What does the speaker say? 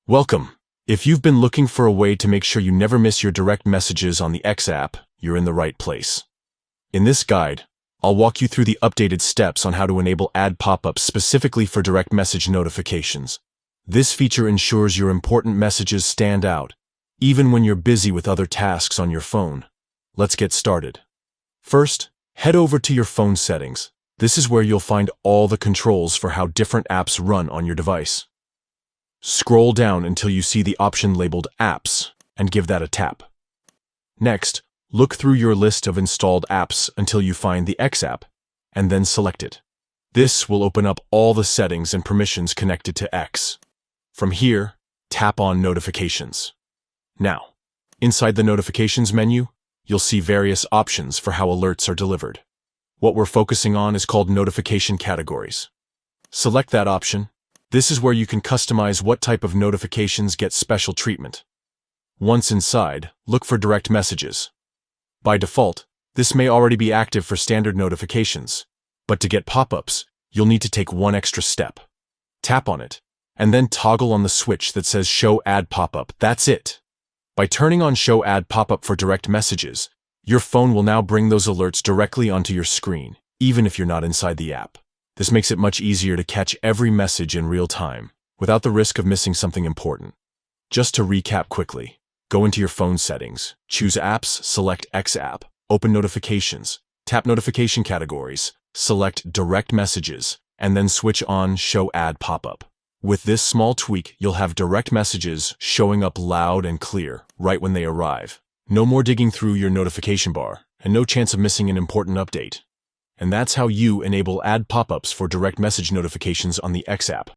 Welcome. If you've been looking for a way to make sure you never miss your direct messages on the X app, you're in the right place. In this guide, I'll walk you through the updated steps on how to enable ad pop-ups specifically for direct message notifications. This feature ensures your important messages stand out, even when you're busy with other tasks on your phone. Let's get started. First, head over to your phone settings. This is where you'll find all the controls for how different apps run on your device. Scroll down until you see the option labeled Apps, and give that a tap. Next, look through your list of installed apps until you find the X app, and then select it. This will open up all the settings and permissions connected to X. From here, tap on Notifications. Now, inside the Notifications menu, you'll see various options for how alerts are delivered. What we're focusing on is called Notification Categories. Select that option. This is where you can customize what type of notifications get special treatment. Once inside, look for direct messages. By default, this may already be active for standard notifications, but to get pop-ups, you'll need to take one extra step. Tap on it, and then toggle on the switch that says Show Ad Pop-up. That's it. By turning on Show Ad Pop-up for direct messages, your phone will now bring those alerts directly onto your screen, even if you're not inside the app. This makes it much easier to catch every message in real time, without the risk of missing something important. Just to recap quickly, go into your phone settings, choose Apps, select X app, open Notifications, tap Notification Categories, select Direct Messages, and then switch on Show Ad Pop-up. With this small tweak, you'll have direct messages showing up loud and clear right when they arrive. No more digging through your notification bar, and no chance of missing an important update. And that's how you enable ad pop-ups for direct message notifications on the X app.